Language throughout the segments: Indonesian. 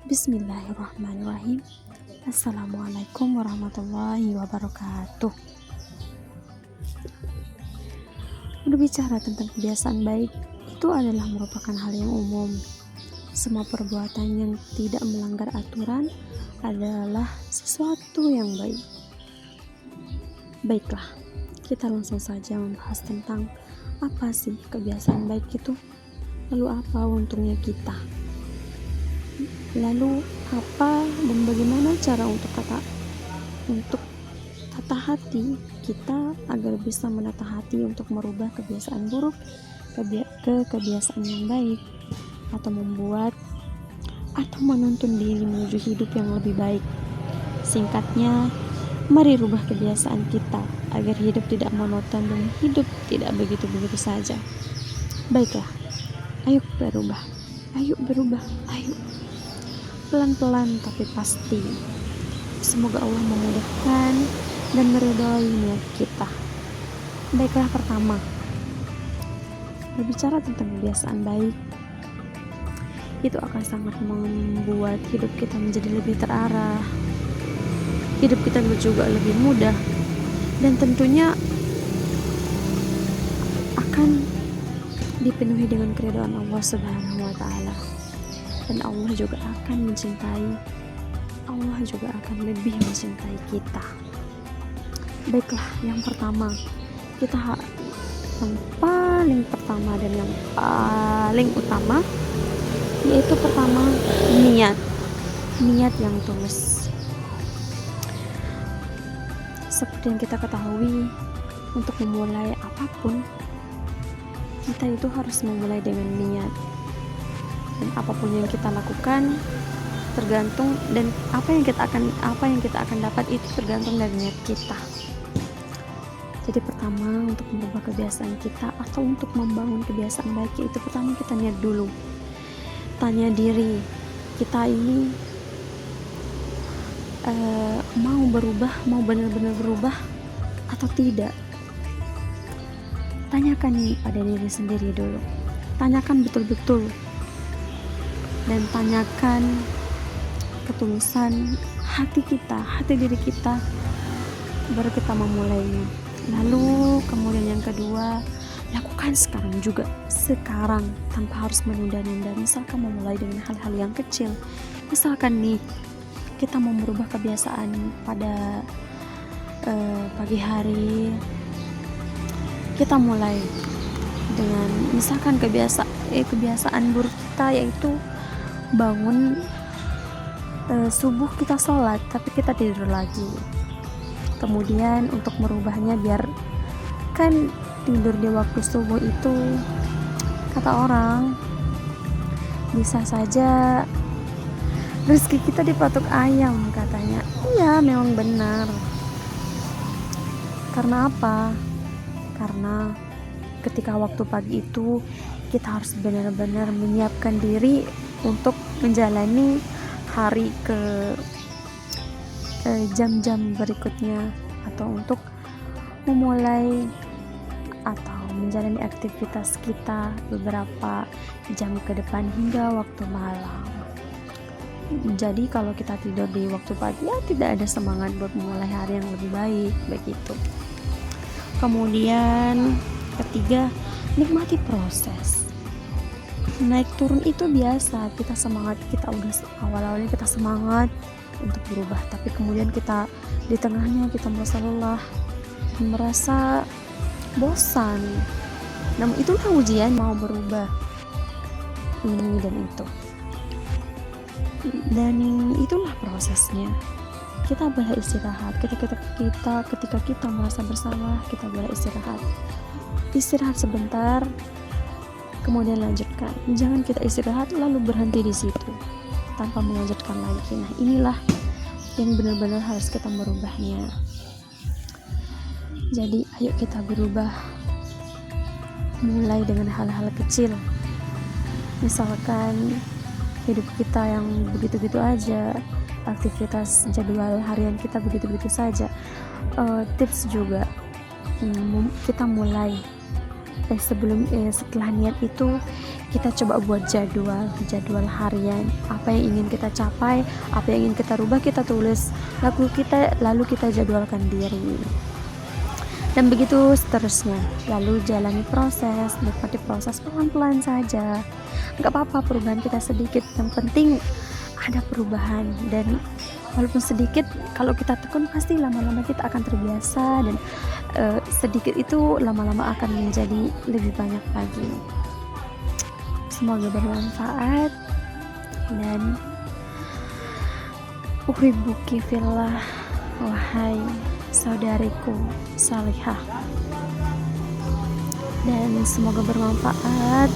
Bismillahirrahmanirrahim. Assalamualaikum warahmatullahi wabarakatuh. Berbicara tentang kebiasaan baik itu adalah merupakan hal yang umum. Semua perbuatan yang tidak melanggar aturan adalah sesuatu yang baik. Baiklah, kita langsung saja membahas tentang apa sih kebiasaan baik itu. Lalu apa untungnya kita? Lalu apa dan bagaimana cara untuk tata hati kita agar bisa menata hati untuk merubah kebiasaan buruk ke kebiasaan yang baik, atau membuat atau menuntun diri menuju hidup yang lebih baik. Singkatnya, mari rubah kebiasaan kita agar hidup tidak monoton dan hidup tidak begitu-begitu saja. Baiklah, ayo berubah, ayo. Pelan-pelan tapi pasti. Semoga Allah memudahkan dan meridhai niat kita. Baiklah, pertama, berbicara tentang kebiasaan baik, itu akan sangat membuat hidup kita menjadi lebih terarah. Hidup kita juga lebih mudah dan tentunya akan dipenuhi dengan keridhaan Allah Subhanahu wa taala. Dan Allah juga akan lebih mencintai kita. Baiklah, yang pertama, yang paling pertama dan yang paling utama yaitu pertama, niat yang tulus. Seperti yang kita ketahui, untuk memulai apapun kita itu harus memulai dengan niat. Dan apapun yang kita lakukan tergantung, dan apa yang kita akan dapat itu tergantung dari niat kita. Jadi pertama, untuk merubah kebiasaan kita atau untuk membangun kebiasaan baik, itu pertama kita niat dulu. Tanya diri, kita ini mau benar-benar berubah atau tidak. Tanyakan pada diri sendiri dulu. Tanyakan betul-betul. Dan tanyakan ketulusan hati diri kita, baru kita memulainya. Lalu kemudian yang kedua, lakukan sekarang tanpa harus menunda-nunda. Misalkan memulai dengan hal-hal yang kecil. Misalkan nih, kita mau merubah kebiasaan pada pagi hari, kita mulai dengan misalkan kebiasaan buruk kita yaitu bangun subuh kita sholat tapi kita tidur lagi. Kemudian untuk merubahnya, biar kan tidur di waktu subuh itu kata orang bisa saja rezeki kita dipatok ayam katanya. Iya, memang benar. Karena apa? Karena ketika waktu pagi itu kita harus benar-benar menyiapkan diri untuk menjalani hari ke jam-jam berikutnya, atau untuk memulai atau menjalani aktivitas kita beberapa jam ke depan hingga waktu malam. Jadi kalau kita tidur di waktu pagi, ya tidak ada semangat buat memulai hari yang lebih baik, begitu. Kemudian ketiga, nikmati proses. Naik turun itu biasa, kita awalnya kita semangat untuk berubah, tapi kemudian kita di tengahnya kita merasa lelah, merasa bosan. Namun itulah ujian mau berubah ini dan itu, dan itulah prosesnya. Kita boleh istirahat ketika kita merasa bersalah, kita boleh istirahat sebentar, kemudian lanjutkan. Jangan kita istirahat lalu berhenti di situ tanpa melanjutkan lagi. Nah, inilah yang benar-benar harus kita merubahnya. Jadi ayo kita berubah, mulai dengan hal-hal kecil. Misalkan hidup kita yang begitu-begitu aja, aktivitas jadwal harian kita begitu-begitu saja. Tips juga, kita mulai setelah niat itu kita coba buat jadwal harian, apa yang ingin kita capai, apa yang ingin kita rubah, kita tulis, lalu kita jadwalkan diri, dan begitu seterusnya. Lalu jalani proses, nikmati proses pelan-pelan saja. Gak apa-apa perubahan kita sedikit, yang penting ada perubahan. Dan walaupun sedikit, kalau kita tekun pasti lama-lama kita akan terbiasa, dan sedikit itu lama-lama akan menjadi lebih banyak lagi. Semoga bermanfaat, dan uhibbuki fillah, wahai saudariku salihah. Dan semoga bermanfaat,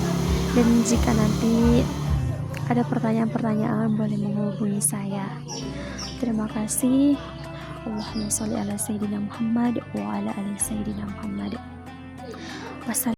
dan jika nanti ada pertanyaan-pertanyaan boleh menghubungi saya. Terima kasih. Allahumma sholli ala sayyidina Muhammad wa ala ali sayyidina Muhammad. Wassalamualaikum.